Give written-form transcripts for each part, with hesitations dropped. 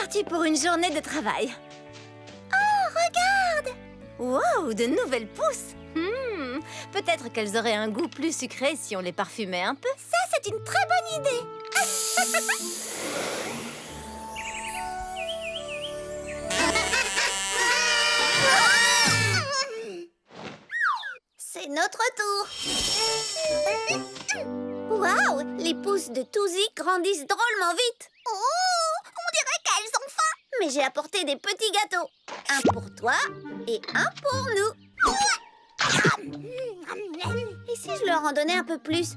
parti pour une journée de travail. Oh, regarde! Wow, de nouvelles pousses! Peut-être qu'elles auraient un goût plus sucré si on les parfumait un peu. Ça, c'est une très bonne idée! C'est notre tour! Waouh! Les pousses de Touzy grandissent drôlement vite! Oh! On dirait qu'elles ont faim! Mais j'ai apporté des petits gâteaux. Un pour toi et un pour nous. Et si je leur en donnais un peu plus?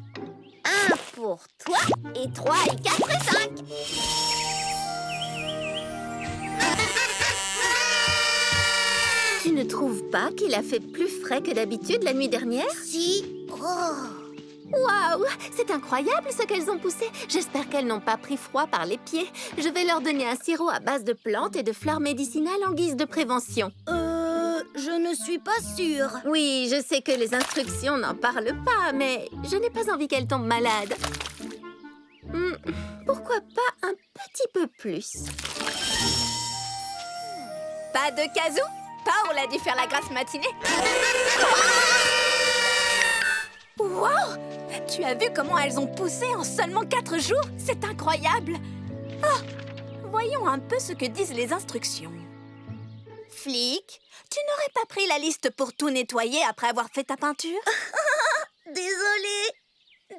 Un pour toi et 3 et 4 et 5. Tu ne trouves pas qu'il a fait plus frais que d'habitude la nuit dernière? Si. Waouh! C'est incroyable ce qu'elles ont poussé. J'espère qu'elles n'ont pas pris froid par les pieds. Je vais leur donner un sirop à base de plantes et de fleurs médicinales en guise de prévention. Je ne suis pas sûre. Oui, je sais que les instructions n'en parlent pas, mais je n'ai pas envie qu'elles tombent malades. Pourquoi pas un petit peu plus? Pas de casou? Paul a dû faire la grasse matinée. Wow! Tu as vu comment elles ont poussé en seulement 4 jours? C'est incroyable! Oh! Voyons un peu ce que disent les instructions. Flic, tu n'aurais pas pris la liste pour tout nettoyer après avoir fait ta peinture? Désolée.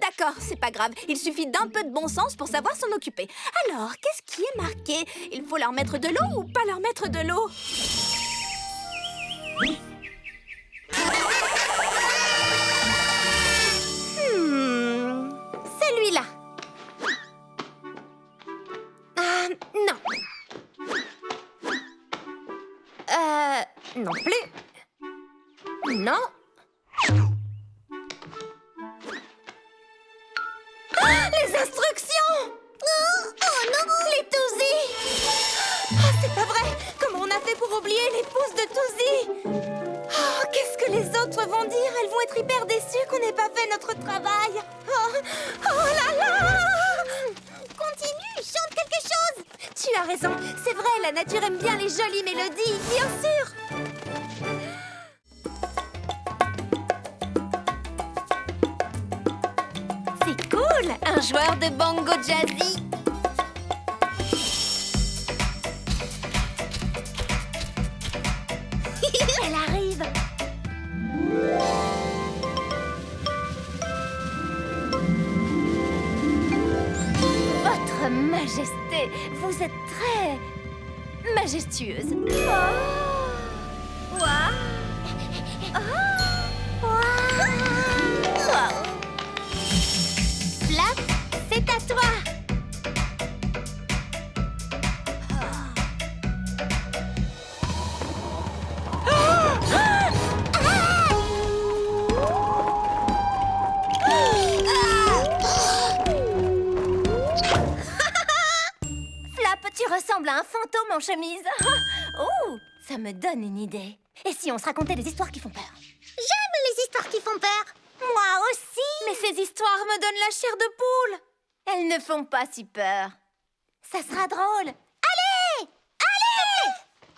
D'accord, c'est pas grave. Il suffit d'un peu de bon sens pour savoir s'en occuper. Alors, qu'est-ce qui est marqué? Il faut leur mettre de l'eau ou pas leur mettre de l'eau? Celui-là. Non. Non plus. Non. Les instructions! Oh non! Les Touzy! C'est pas vrai! Comment on a fait pour oublier les pousses de Touzy? Oh, qu'est-ce que les autres vont dire? Elles vont être hyper déçues qu'on n'ait pas fait notre travail. Oh là là! Continue, chante quelque chose! Tu as raison, c'est vrai, la nature aime bien les jolies mélodies, bien sûr! C'est cool, un joueur de bongo jazzy! Elle arrive! Votre Majesté, vous êtes très majestueuse. Flap, c'est à toi! Tu ressembles à un fantôme en chemise. Oh, ça me donne une idée. Et si on se racontait des histoires qui font peur? J'aime les histoires qui font peur! Moi aussi! Mais ces histoires me donnent la chair de poule. Elles ne font pas si peur. Ça sera drôle. Allez! Allez!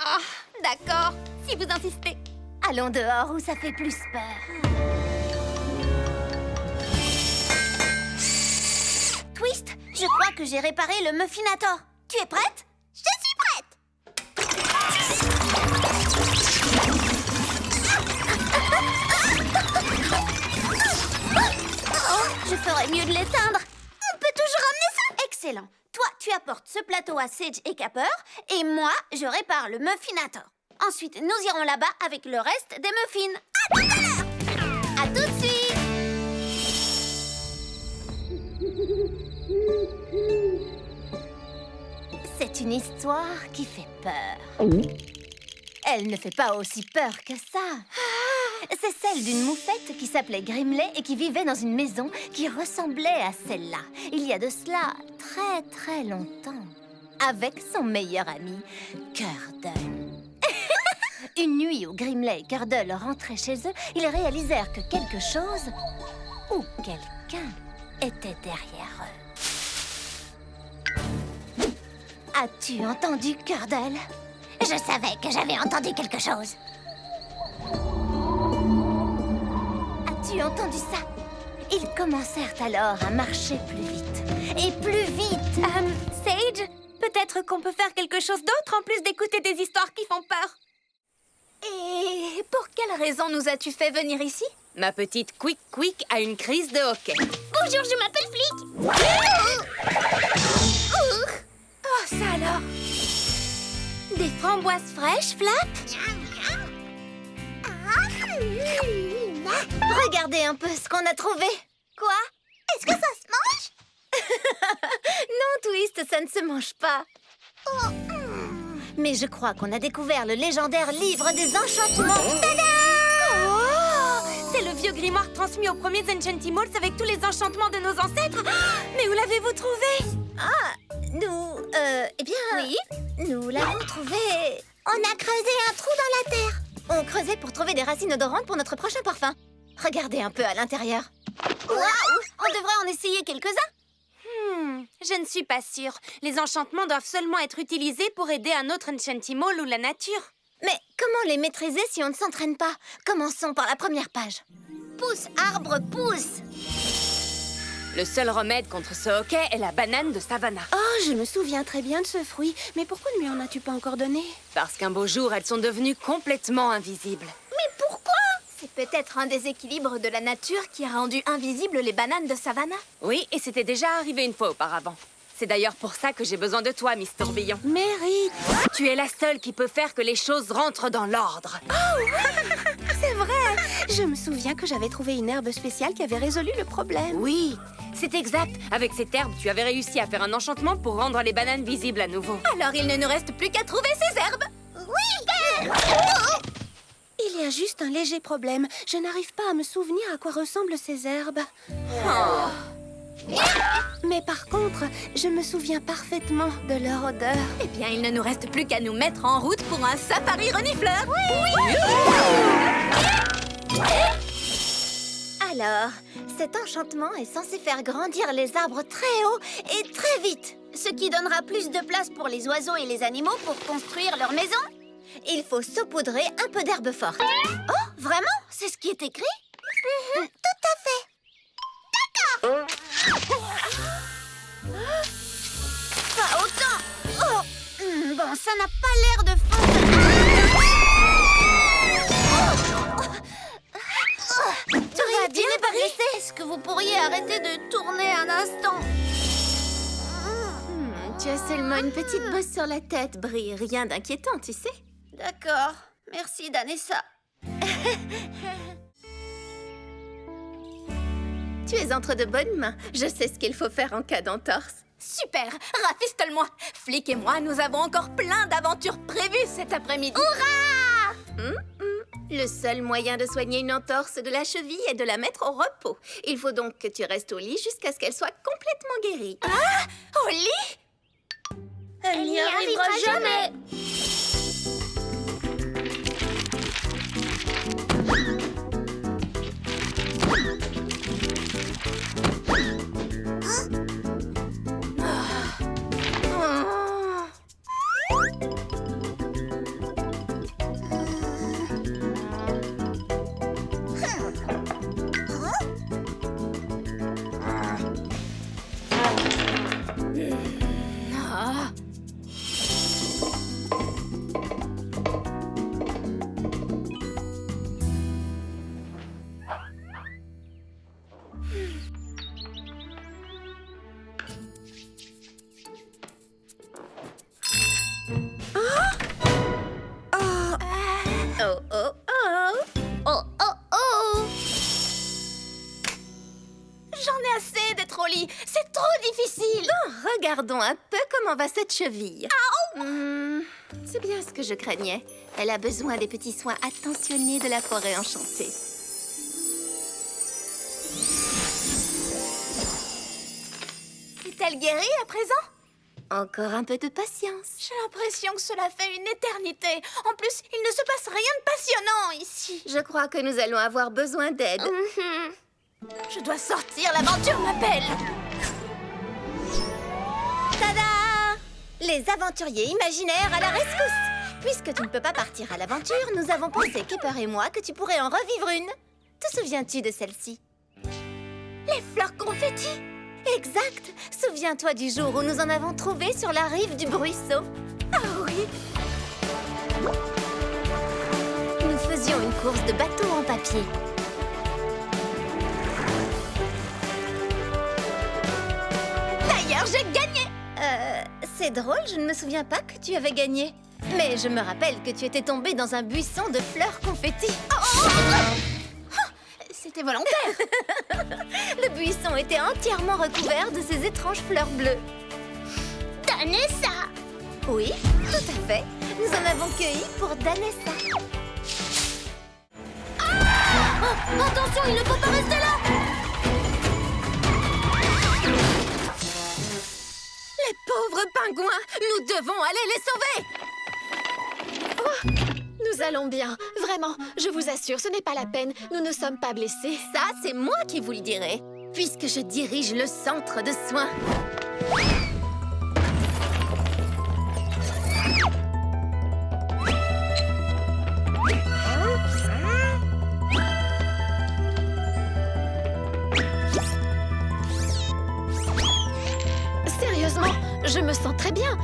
Ah, d'accord, si vous insistez. Allons dehors où ça fait plus peur. Twist, je crois que j'ai réparé le Muffinator. Tu es prête? Je suis prête! Oh, je ferais mieux de l'éteindre. On peut toujours ramener ça. Excellent. Toi, tu apportes ce plateau à Sage et Capper, et moi, je répare le Muffinator. Ensuite, nous irons là-bas avec le reste des muffins. À tout à l'heure! À tout de suite! C'est une histoire qui fait peur. Elle ne fait pas aussi peur que ça. C'est celle d'une moufette qui s'appelait Grimley et qui vivait dans une maison qui ressemblait à celle-là. Il y a de cela très très longtemps. Avec son meilleur ami, Curdle. Une nuit où Grimley et Curdle rentraient chez eux, ils réalisèrent que quelque chose ou quelqu'un était derrière eux. As-tu entendu, Curdle? Je savais que j'avais entendu quelque chose. As-tu entendu ça? Ils commencèrent alors à marcher plus vite. Et plus vite! Sage, peut-être qu'on peut faire quelque chose d'autre en plus d'écouter des histoires qui font peur. Et pour quelle raison nous as-tu fait venir ici? Ma petite Quick a une crise de hockey. Bonjour, je m'appelle Flick. Oh, ça alors! Des framboises fraîches, Flap? Regardez un peu ce qu'on a trouvé. Quoi? Est-ce que ça se mange? Non, Twist, ça ne se mange pas. Mais je crois qu'on a découvert le légendaire livre des enchantements. C'est le vieux grimoire transmis aux premiers Enchantimals avec tous les enchantements de nos ancêtres. Mais où l'avez-vous trouvé? Nous, eh bien... Oui? Nous l'avons trouvé... On a creusé un trou dans la terre. On creusait pour trouver des racines odorantes pour notre prochain parfum. Regardez un peu à l'intérieur. Waouh! On devrait en essayer quelques-uns. Je ne suis pas sûre. Les enchantements doivent seulement être utilisés pour aider un autre Enchantimal ou la nature. Mais comment les maîtriser si on ne s'entraîne pas? Commençons par la première page. Pousse, arbre, pousse! Le seul remède contre ce hockey est la banane de Savannah. Oh, je me souviens très bien de ce fruit. Mais pourquoi ne lui en as-tu pas encore donné? Parce qu'un beau jour, elles sont devenues complètement invisibles. Mais pourquoi? C'est peut-être un déséquilibre de la nature qui a rendu invisibles les bananes de Savannah. Oui, et c'était déjà arrivé une fois auparavant. C'est d'ailleurs pour ça que j'ai besoin de toi, Miss Tourbillon. Mérite! Tu es la seule qui peut faire que les choses rentrent dans l'ordre. C'est vrai! Je me souviens que j'avais trouvé une herbe spéciale qui avait résolu le problème. Oui, c'est exact. Avec cette herbe, tu avais réussi à faire un enchantement pour rendre les bananes visibles à nouveau. Alors il ne nous reste plus qu'à trouver ces herbes. Oui! Il y a juste un léger problème. Je n'arrive pas à me souvenir à quoi ressemblent ces herbes. Mais par contre, je me souviens parfaitement de leur odeur. Eh bien, il ne nous reste plus qu'à nous mettre en route pour un safari renifleur. Alors, cet enchantement est censé faire grandir les arbres très haut et très vite. Ce qui donnera plus de place pour les oiseaux et les animaux pour construire leur maison. Il faut saupoudrer un peu d'herbe forte. Oh, vraiment? C'est ce qui est écrit? Tout à fait. D'accord. Pas autant. Oh, bon, ça n'a pas l'air de Tout va bien, pas blessé. Est-ce que vous pourriez arrêter de tourner un instant? Tu as seulement une petite bosse sur la tête, Brie. Rien d'inquiétant, tu sais. D'accord. Merci, Danessa. Tu es entre de bonnes mains. Je sais ce qu'il faut faire en cas d'entorse. Super! Rafistole-moi! Flick et moi, nous avons encore plein d'aventures prévues cet après-midi. Hurrah! Le seul moyen de soigner une entorse de la cheville est de la mettre au repos. Il faut donc que tu restes au lit jusqu'à ce qu'elle soit complètement guérie. Ah! Au lit? Elle n'y arrivera jamais. J'en ai assez d'être au lit. C'est trop difficile. Bon, regardons un peu comment va cette cheville. C'est bien ce que je craignais. Elle a besoin des petits soins attentionnés de la forêt enchantée. Est-elle guérie à présent? Encore un peu de patience. J'ai l'impression que cela fait une éternité. En plus, il ne se passe rien de passionnant ici. Je crois que nous allons avoir besoin d'aide. Je dois sortir, l'aventure m'appelle. Tada! Les aventuriers imaginaires à la rescousse! Puisque tu ne peux pas partir à l'aventure, nous avons pensé, Kipper et moi, que tu pourrais en revivre une. Te souviens-tu de celle-ci? Les fleurs confettis! Exact! Souviens-toi du jour où nous en avons trouvé sur la rive du ruisseau. Ah oui! Nous faisions une course de bateau en papier. D'ailleurs, j'ai gagné! C'est drôle, je ne me souviens pas que tu avais gagné. Mais je me rappelle que tu étais tombée dans un buisson de fleurs confettis. C'était volontaire! Le buisson était entièrement recouvert de ces étranges fleurs bleues. Danessa! Oui, tout à fait. Nous en avons cueilli pour Danessa. Attention, il ne faut pas rester là! Les pauvres pingouins! Nous devons aller les sauver! Oh, nous allons bien. Vraiment, je vous assure, ce n'est pas la peine. Nous ne sommes pas blessés. Ça, c'est moi qui vous le dirai, puisque je dirige le centre de soins. Sérieusement, je me sens très bien.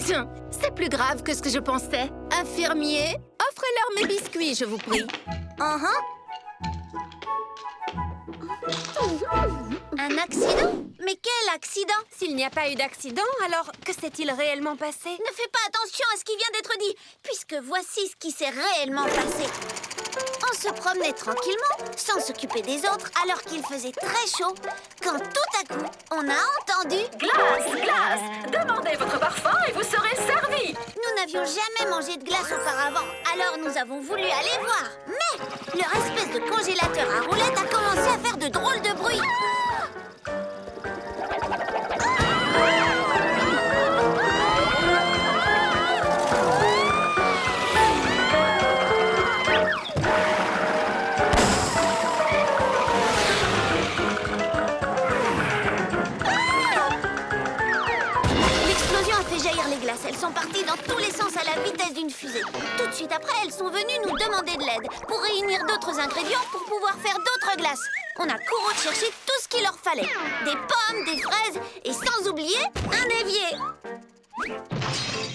Tiens, c'est plus grave que ce que je pensais. Infirmier, offrez-leur mes biscuits, je vous prie. Un accident? Mais quel accident? S'il n'y a pas eu d'accident, alors que s'est-il réellement passé? Ne fais pas attention à ce qui vient d'être dit, puisque voici ce qui s'est réellement passé. On se promenait tranquillement, sans s'occuper des autres, alors qu'il faisait très chaud, quand tout à coup, on a entendu... Glace, glace! Demandez votre parfum et vous serez servi! Nous n'avions jamais mangé de glace auparavant, alors nous avons voulu aller voir. Mais leur espèce de congélateur à roulettes a commencé à faire de drôles de bruit. Elles sont parties dans tous les sens à la vitesse d'une fusée. Tout de suite après, elles sont venues nous demander de l'aide pour réunir d'autres ingrédients pour pouvoir faire d'autres glaces. On a couru de chercher tout ce qu'il leur fallait. Des pommes, des fraises et sans oublier un évier.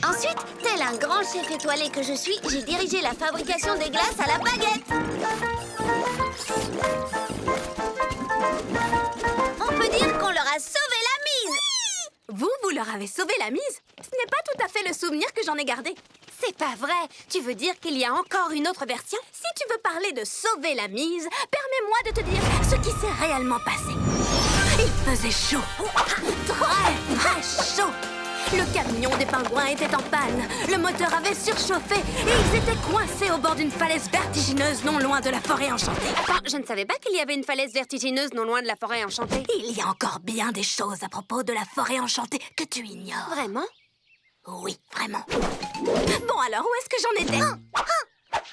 Ensuite, tel un grand chef étoilé que je suis, j'ai dirigé la fabrication des glaces à la baguette. On peut dire qu'on leur a sauvé la mise. Vous leur avez sauvé la mise? Ce n'est pas tout à fait le souvenir que j'en ai gardé. C'est pas vrai. Tu veux dire qu'il y a encore une autre version? Si tu veux parler de sauver la mise, permets-moi de te dire ce qui s'est réellement passé. Il faisait chaud. Très, très chaud. Le camion des pingouins était en panne. Le moteur avait surchauffé et ils étaient coincés au bord d'une falaise vertigineuse non loin de la forêt enchantée. Attends, je ne savais pas qu'il y avait une falaise vertigineuse non loin de la forêt enchantée. Il y a encore bien des choses à propos de la forêt enchantée que tu ignores. Vraiment? Oui, vraiment. Bon, alors, où est-ce que j'en étais?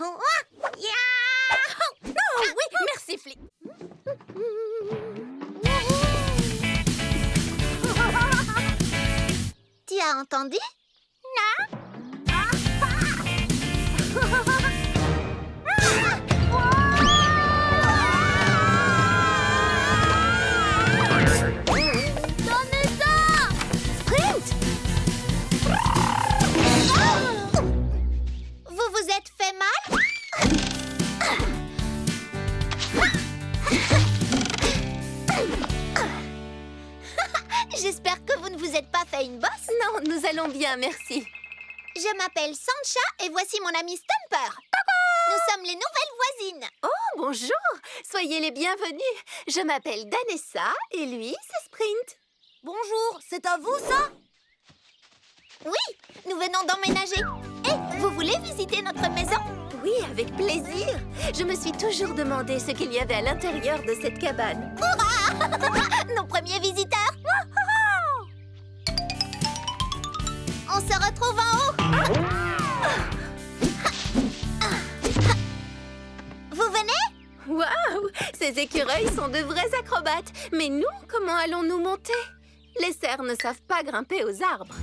Oh oui, merci, Flic. Tu as entendu? Non. Donnez-ça! Sprint! Vous vous êtes fait mal? J'espère que vous ne vous êtes pas fait une bosse. Non, nous allons bien, merci. Je m'appelle Sancha et voici mon amie Stumper. Nous sommes les nouvelles voisines. Oh, bonjour! Soyez les bienvenus. Je m'appelle Danessa et lui, c'est Sprint. Bonjour, c'est à vous ça? Oui, nous venons d'emménager. Et vous voulez visiter notre maison? Oui, avec plaisir. Je me suis toujours demandé ce qu'il y avait à l'intérieur de cette cabane. Nos premiers visiteurs. On se retrouve en haut. Vous venez? Waouh! Ces écureuils sont de vrais acrobates. Mais nous, comment allons-nous monter? Les cerfs ne savent pas grimper aux arbres.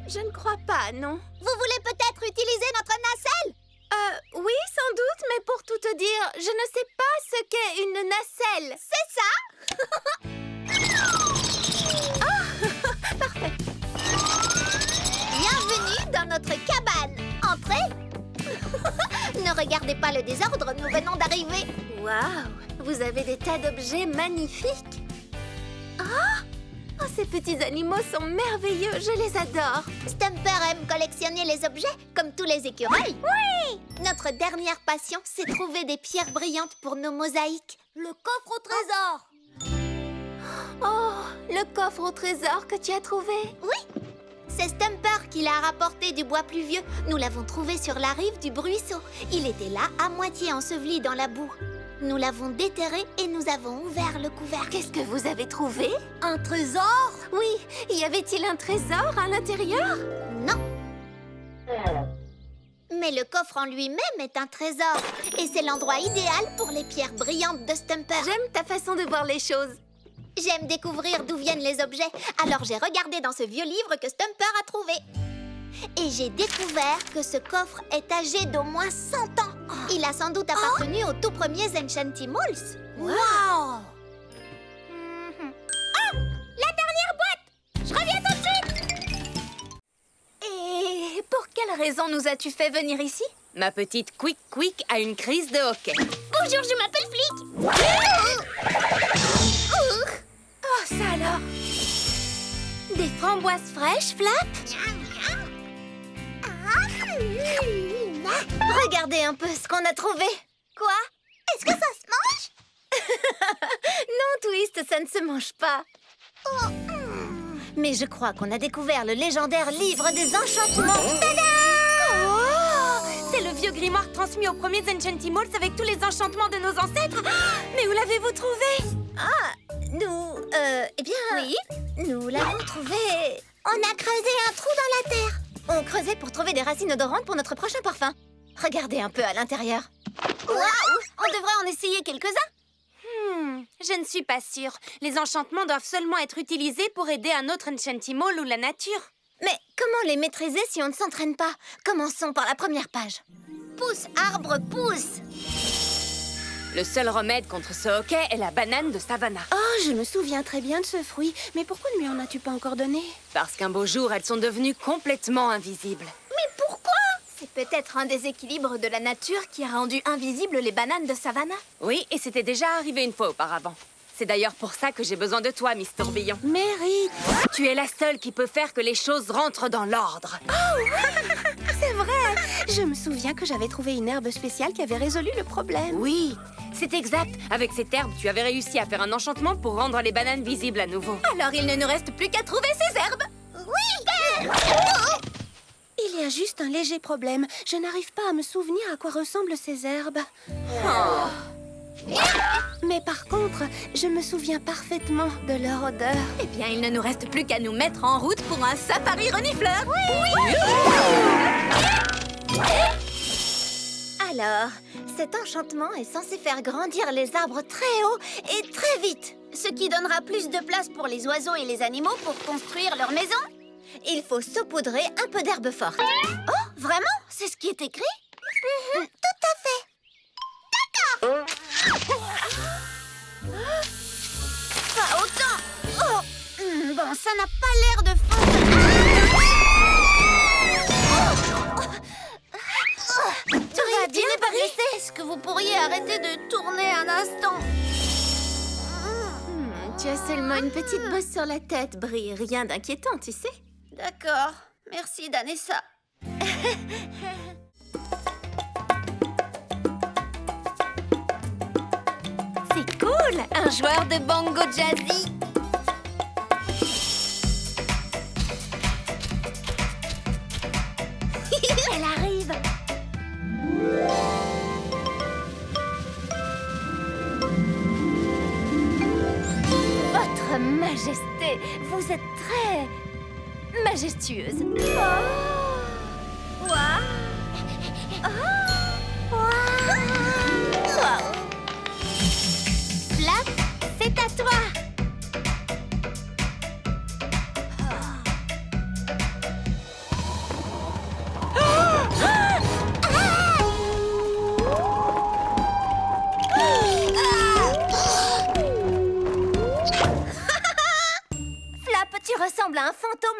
Je ne crois pas, non. Vous voulez peut-être utiliser notre nacelle? Oui, sans doute, mais pour tout te dire, je ne sais pas ce qu'est une nacelle. C'est ça? Parfait. Bienvenue dans notre cabane. Entrez. Ne regardez pas le désordre, nous venons d'arriver. Waouh, vous avez des tas d'objets magnifiques. Oh, ces petits animaux sont merveilleux, je les adore. Stumper aime collectionner les objets, comme tous les écureuils. Oui! Notre dernière passion, c'est trouver des pierres brillantes pour nos mosaïques. Le coffre au trésor. Oh, le coffre au trésor que tu as trouvé. Oui, c'est Stumper qui l'a rapporté du bois pluvieux. Nous l'avons trouvé sur la rive du ruisseau. Il était là, à moitié enseveli dans la boue. Nous l'avons déterré et nous avons ouvert le couvercle. Qu'est-ce que vous avez trouvé? Un trésor? Oui, y avait-il un trésor à l'intérieur? Non. Mais le coffre en lui-même est un trésor. Et c'est l'endroit idéal pour les pierres brillantes de Stumper. J'aime ta façon de voir les choses. J'aime découvrir d'où viennent les objets. Alors j'ai regardé dans ce vieux livre que Stumper a trouvé. Et j'ai découvert que ce coffre est âgé d'au moins 100 ans. Il a sans doute appartenu aux tout premiers Enchantimals. Wow! La dernière boîte! Je reviens tout de suite! Et pour quelle raison nous as-tu fait venir ici? Ma petite Quick a une crise de hockey. Bonjour, je m'appelle Flick. Oh, ça alors! Des framboises fraîches, Flap? Regardez un peu ce qu'on a trouvé. Quoi? Est-ce que ça se mange? Non, Twist, ça ne se mange pas. Mais je crois qu'on a découvert le légendaire livre des enchantements. Oh! C'est le vieux grimoire transmis aux premiers Enchantimals avec tous les enchantements de nos ancêtres. Mais où l'avez-vous trouvé? Nous, eh bien... Oui? Nous l'avons trouvé... On a creusé un trou dans la terre. On creusait pour trouver des racines odorantes pour notre prochain parfum. Regardez un peu à l'intérieur. Waouh! On devrait en essayer quelques-uns. Je ne suis pas sûre. Les enchantements doivent seulement être utilisés pour aider un autre Enchantimal ou la nature. Mais comment les maîtriser si on ne s'entraîne pas? Commençons par la première page. Pousse, arbre, pousse. Le seul remède contre ce hockey est la banane de Savannah. Oh, je me souviens très bien de ce fruit. Mais pourquoi ne lui en as-tu pas encore donné? Parce qu'un beau jour, elles sont devenues complètement invisibles. Mais pourquoi? C'est peut-être un déséquilibre de la nature qui a rendu invisibles les bananes de Savannah. Oui, et c'était déjà arrivé une fois auparavant. C'est d'ailleurs pour ça que j'ai besoin de toi, Miss Tourbillon. Mérite! Tu es la seule qui peut faire que les choses rentrent dans l'ordre. C'est vrai! Je me souviens que j'avais trouvé une herbe spéciale qui avait résolu le problème. Oui, c'est exact. Avec cette herbe, tu avais réussi à faire un enchantement pour rendre les bananes visibles à nouveau. Alors il ne nous reste plus qu'à trouver ces herbes! Il y a juste un léger problème. Je n'arrive pas à me souvenir à quoi ressemblent ces herbes. Mais par contre, je me souviens parfaitement de leur odeur. Eh bien, il ne nous reste plus qu'à nous mettre en route pour un safari renifleur. Alors, cet enchantement est censé faire grandir les arbres très haut et très vite. Ce qui donnera plus de place pour les oiseaux et les animaux pour construire leur maison. Il faut saupoudrer un peu d'herbe forte. Oh, vraiment? C'est ce qui est écrit? Tout à fait. Pas autant! Oh! Bon, ça n'a pas l'air de Tout va bien, Paris? Est-ce que vous pourriez arrêter de tourner un instant? Tu as seulement une petite bosse sur la tête, Brie. Rien d'inquiétant, tu sais. D'accord. Merci, Danessa. C'est cool! Un joueur de bongo jazzy! Elle arrive. Votre Majesté, vous êtes très majestueuse.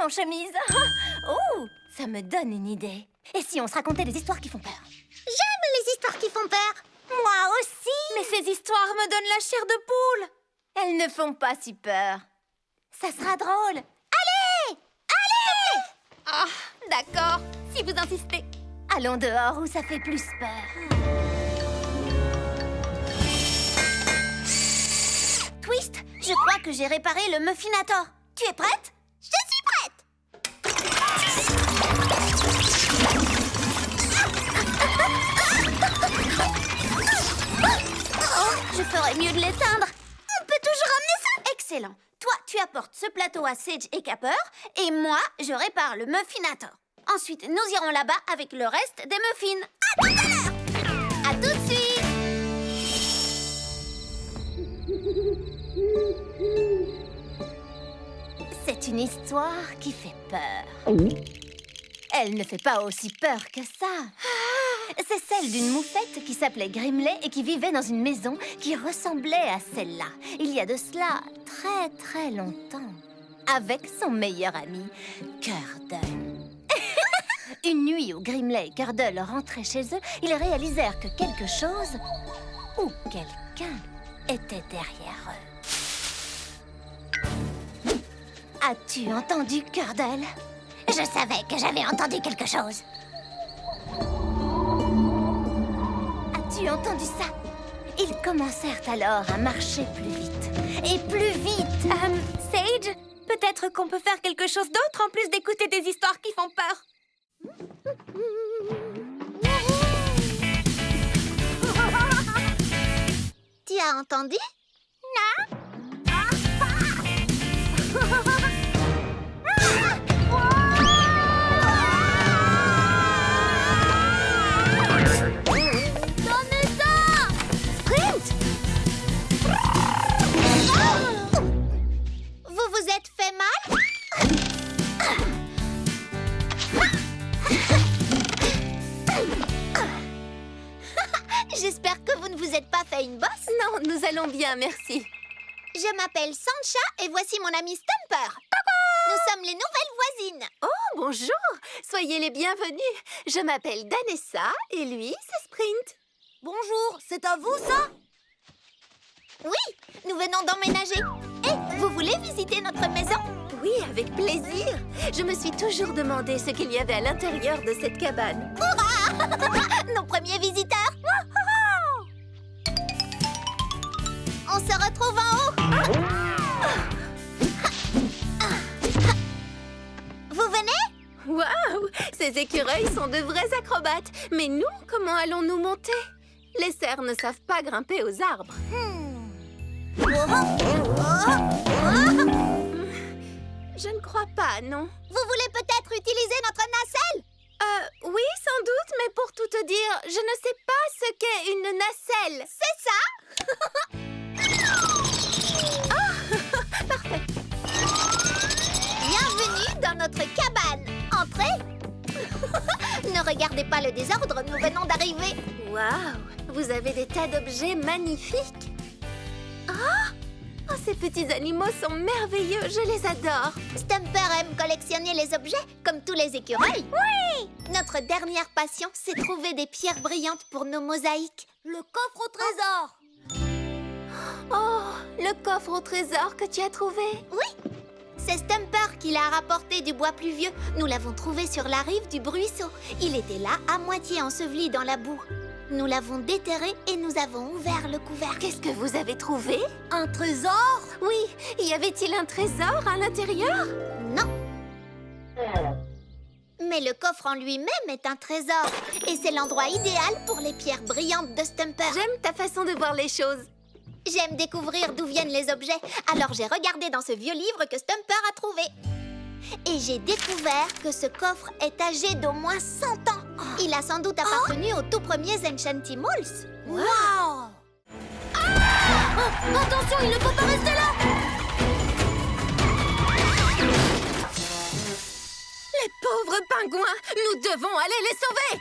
en chemise. Oh, ça me donne une idée. Et si on se racontait des histoires qui font peur? J'aime les histoires qui font peur. Moi aussi. Mais ces histoires me donnent la chair de poule. Elles ne font pas si peur. Ça sera drôle. Allez! Allez! Ah, d'accord, si vous insistez. Allons dehors où ça fait plus peur. Twist, je crois que j'ai réparé le Muffinator. Tu es prête? Je suis prête! Oh, je ferais mieux de l'éteindre. On peut toujours ramener ça? Excellent. Toi, tu apportes ce plateau à Sage et Capper, et moi, je répare le Muffinator. Ensuite, nous irons là-bas avec le reste des muffins. À tout à l'heure! À tout de suite! C'est une histoire qui fait peur. Elle ne fait pas aussi peur que ça. C'est celle d'une moufette qui s'appelait Grimley et qui vivait dans une maison qui ressemblait à celle-là, il y a de cela très très longtemps, avec son meilleur ami, Curdle. Une nuit où Grimley et Curdle rentraient chez eux, ils réalisèrent que quelque chose ou quelqu'un était derrière eux. As-tu entendu, Curdle? Je savais que j'avais entendu quelque chose. As-tu entendu ça? Ils commencèrent alors à marcher plus vite. Et plus vite. Sage, peut-être qu'on peut faire quelque chose d'autre en plus d'écouter des histoires qui font peur. Tu as entendu? Vous vous êtes fait mal? J'espère que vous ne vous êtes pas fait une bosse. Non, nous allons bien, merci. Je m'appelle Sancha et voici mon ami Stumper. Nous sommes les nouvelles voisines. Oh, bonjour. Soyez les bienvenus. Je m'appelle Danessa et lui, c'est Sprint. Bonjour, c'est à vous ça? Oui, nous venons d'emménager. Et vous voulez visiter notre maison? Oui, avec plaisir. Je me suis toujours demandé ce qu'il y avait à l'intérieur de cette cabane. Nos premiers visiteurs. On se retrouve en haut. Vous venez? Waouh! Ces écureuils sont de vrais acrobates. Mais nous, comment allons-nous monter? Les cerfs ne savent pas grimper aux arbres. Je ne crois pas, non. Vous voulez peut-être utiliser notre nacelle? Oui, sans doute, mais pour tout te dire, je ne sais pas ce qu'est une nacelle. C'est ça? Parfait. Bienvenue dans notre cabane. Entrez. Ne regardez pas le désordre, nous venons d'arriver. Waouh! Vous avez des tas d'objets magnifiques. Oh, ces petits animaux sont merveilleux, je les adore. Stumper aime collectionner les objets, comme tous les écureuils. Oui! Notre dernière passion, c'est trouver des pierres brillantes pour nos mosaïques. Le coffre au trésor. Oh, le coffre au trésor que tu as trouvé. Oui, c'est Stumper qui l'a rapporté du bois pluvieux. Nous l'avons trouvé sur la rive du ruisseau. Il était là, à moitié enseveli dans la boue. Nous l'avons déterré et nous avons ouvert le couvercle. Qu'est-ce que vous avez trouvé? Un trésor? Oui, y avait-il un trésor à l'intérieur? Non. Mais le coffre en lui-même est un trésor. Et c'est l'endroit idéal pour les pierres brillantes de Stumper. J'aime ta façon de voir les choses. J'aime découvrir d'où viennent les objets. Alors j'ai regardé dans ce vieux livre que Stumper a trouvé. Et j'ai découvert que ce coffre est âgé d'au moins 100 ans. Il a sans doute appartenu aux tout premiers Enchantimals. Wow! Attention, il ne faut pas rester là! Les pauvres pingouins, nous devons aller les sauver.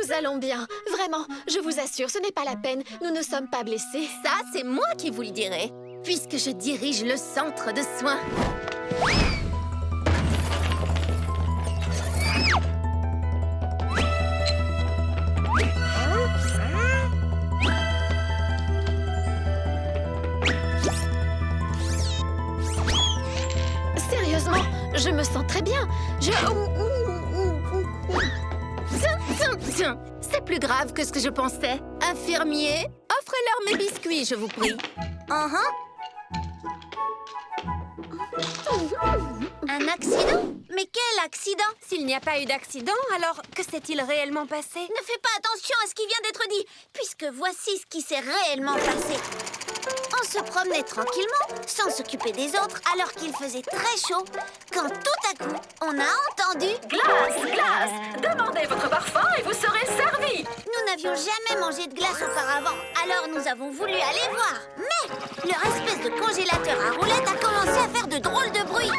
Nous allons bien. Vraiment, je vous assure, ce n'est pas la peine. Nous ne sommes pas blessés. Ça, c'est moi qui vous le dirai, puisque je dirige le centre de soins. Sérieusement, je me sens très bien. Tiens, c'est plus grave que ce que je pensais. Infirmier, offrez-leur mes biscuits, je vous prie. Un accident? Mais quel accident? S'il n'y a pas eu d'accident, alors que s'est-il réellement passé? Ne fais pas attention à ce qui vient d'être dit, puisque voici ce qui s'est réellement passé. On se promenait tranquillement, sans s'occuper des autres, alors qu'il faisait très chaud, quand tout à coup, on a entendu... Glace! Demandez votre parfum et vous serez servi! Nous n'avions jamais mangé de glace auparavant, alors nous avons voulu aller voir. Mais leur espèce de congélateur à roulettes a commencé à faire de drôles de bruit.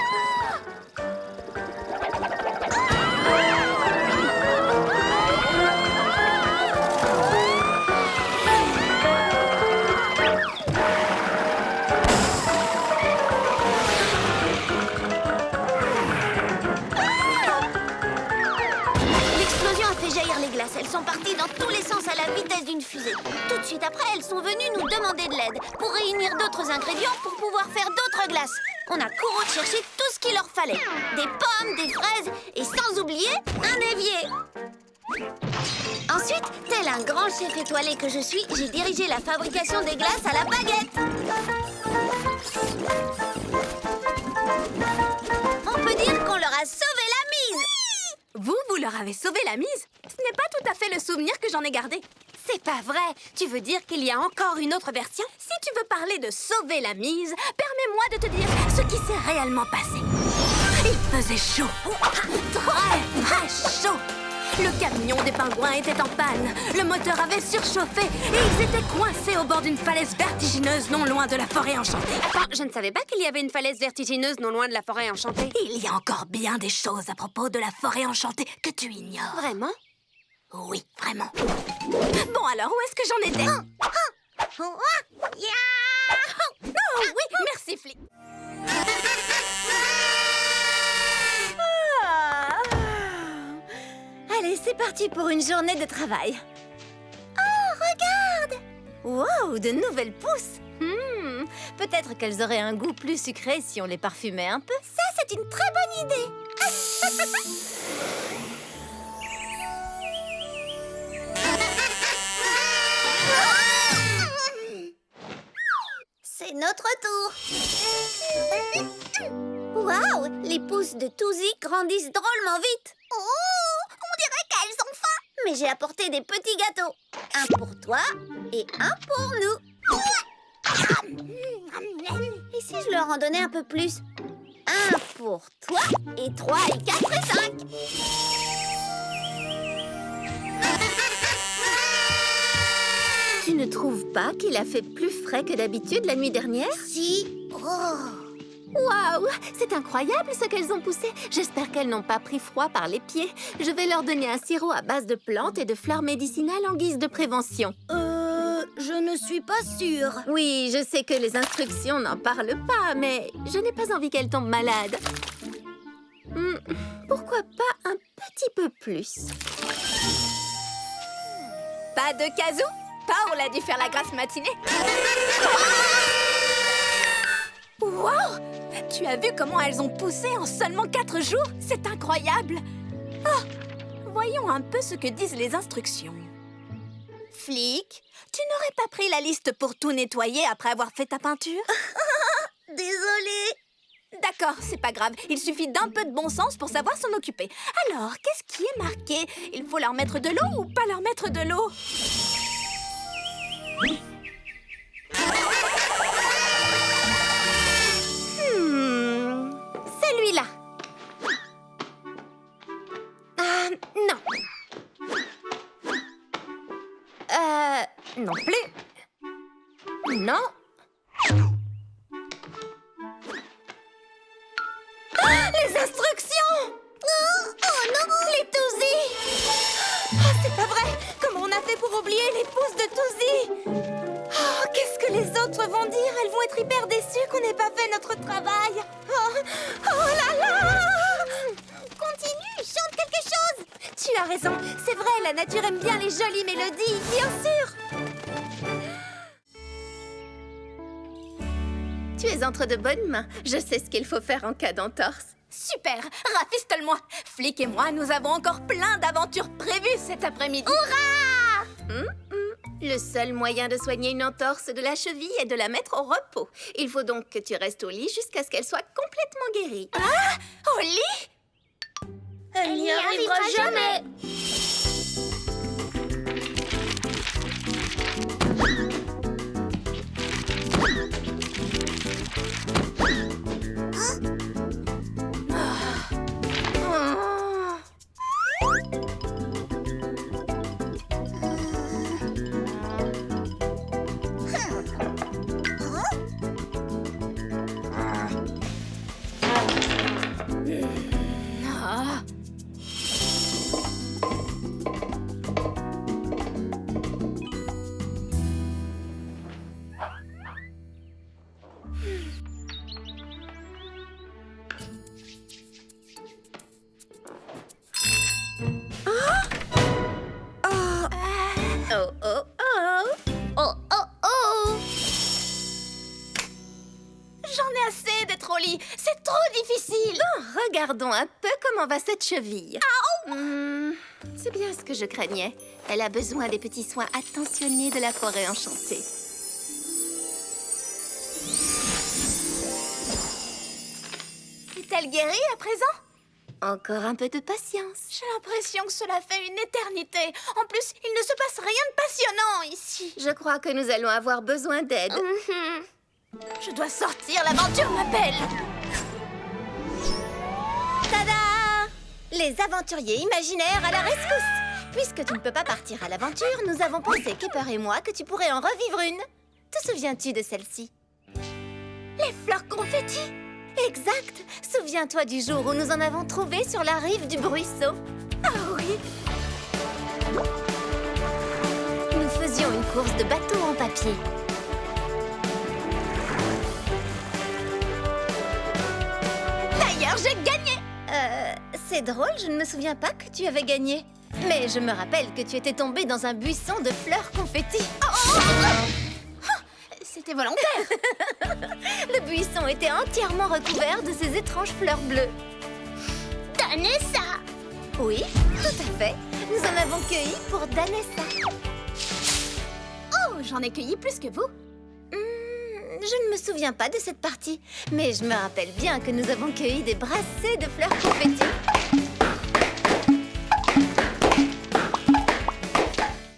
L'explosion a fait jaillir les glaces. Elles sont parties dans tous les sens à la vitesse d'une fusée. Tout de suite après, elles sont venues nous demander de l'aide pour réunir d'autres ingrédients pour pouvoir faire d'autres glaces. On a couru chercher tout ce qu'il leur fallait. Des pommes, des fraises et sans oublier un évier. Ensuite, tel un grand chef étoilé que je suis, j'ai dirigé la fabrication des glaces à la baguette. On peut dire qu'on leur a sauvé la mise. Vous leur avez sauvé la mise? Ce n'est pas tout à fait le souvenir que j'en ai gardé. C'est pas vrai. Tu veux dire qu'il y a encore une autre version? Si tu veux parler de sauver la mise, permets-moi de te dire ce qui s'est réellement passé. Il faisait chaud. Très chaud. Le camion des pingouins était en panne. Le moteur avait surchauffé et ils étaient coincés au bord d'une falaise vertigineuse non loin de la forêt enchantée. Attends, je ne savais pas qu'il y avait une falaise vertigineuse non loin de la forêt enchantée. Il y a encore bien des choses à propos de la forêt enchantée que tu ignores. Vraiment? Oui, vraiment. Bon alors, où est-ce que j'en étais? Oh oui, merci Flic. Allez, c'est parti pour une journée de travail. Oh, regarde! Wow, de nouvelles pousses. Peut-être qu'elles auraient un goût plus sucré si on les parfumait un peu. Ça, c'est une très bonne idée. C'est notre tour. Waouh, les pousses de Touzy grandissent drôlement vite. Oh, on dirait qu'elles ont faim. Mais j'ai apporté des petits gâteaux. Un pour toi et un pour nous. Et si je leur en donnais un peu plus? Un pour toi et 3 et 4 et 5. Tu ne trouves pas qu'il a fait plus frais que d'habitude la nuit dernière? Si. Oh. Waouh! C'est incroyable ce qu'elles ont poussé. J'espère qu'elles n'ont pas pris froid par les pieds. Je vais leur donner un sirop à base de plantes et de fleurs médicinales en guise de prévention. Je ne suis pas sûre. Oui, je sais que les instructions n'en parlent pas, mais je n'ai pas envie qu'elles tombent malades. Pourquoi pas un petit peu plus? Pas de casou? Paul a dû faire la grasse matinée. Wow! Tu as vu comment elles ont poussé en seulement 4 jours? C'est incroyable! Oh! Voyons un peu ce que disent les instructions. Flic, tu n'aurais pas pris la liste pour tout nettoyer après avoir fait ta peinture? Désolée. D'accord, c'est pas grave. Il suffit d'un peu de bon sens pour savoir s'en occuper. Alors, qu'est-ce qui est marqué? Il faut leur mettre de l'eau ou pas leur mettre de l'eau? Celui-là. Non. Non plus. Non. Les instructions! Oh non! Les Touzy! C'est pas vrai! Comment on a fait pour oublier les pousses de Touzy? Oh, qu'est-ce que les autres autres vont dire? Elles vont être hyper déçues qu'on n'ait pas fait notre travail. Oh là là! Continue, chante quelque chose. Tu as raison, c'est vrai, la nature aime bien les jolies mélodies, bien sûr. Tu es entre de bonnes mains. Je sais ce qu'il faut faire en cas d'entorse. Super, rafistole-moi. Flic et moi, nous avons encore plein d'aventures prévues cet après-midi. Le seul moyen de soigner une entorse de la cheville est de la mettre au repos. Il faut donc que tu restes au lit jusqu'à ce qu'elle soit complètement guérie. Au lit? Elle n'y arrivera jamais. Oh, oh, oh! Oh, oh, oh. J'en ai assez d'être au lit. C'est trop difficile. Regardons un peu comment va cette cheville. C'est bien ce que je craignais. Elle a besoin des petits soins attentionnés de la forêt enchantée. Est-elle guérie à présent? Encore un peu de patience. J'ai l'impression que cela fait une éternité. En plus, il ne se passe rien de passionnant ici. Je crois que nous allons avoir besoin d'aide. Je dois sortir, l'aventure m'appelle. Tada! Les aventuriers imaginaires à la rescousse! Puisque tu ne peux pas partir à l'aventure, nous avons pensé, Kipper et moi, que tu pourrais en revivre une. Te souviens-tu de celle-ci? Les fleurs confettis. Exact! Souviens-toi du jour où nous en avons trouvé sur la rive du ruisseau. Ah oui. Nous faisions une course de bateau en papier. D'ailleurs, j'ai gagné. C'est drôle, je ne me souviens pas que tu avais gagné. Mais je me rappelle que tu étais tombée dans un buisson de fleurs confettis. C'était volontaire. Le buisson était entièrement recouvert de ces étranges fleurs bleues. Danessa. Oui, tout à fait. Nous en avons cueilli pour Danessa. Oh, j'en ai cueilli plus que vous. Je ne me souviens pas de cette partie, mais je me rappelle bien que nous avons cueilli des brassées de fleurs confettis.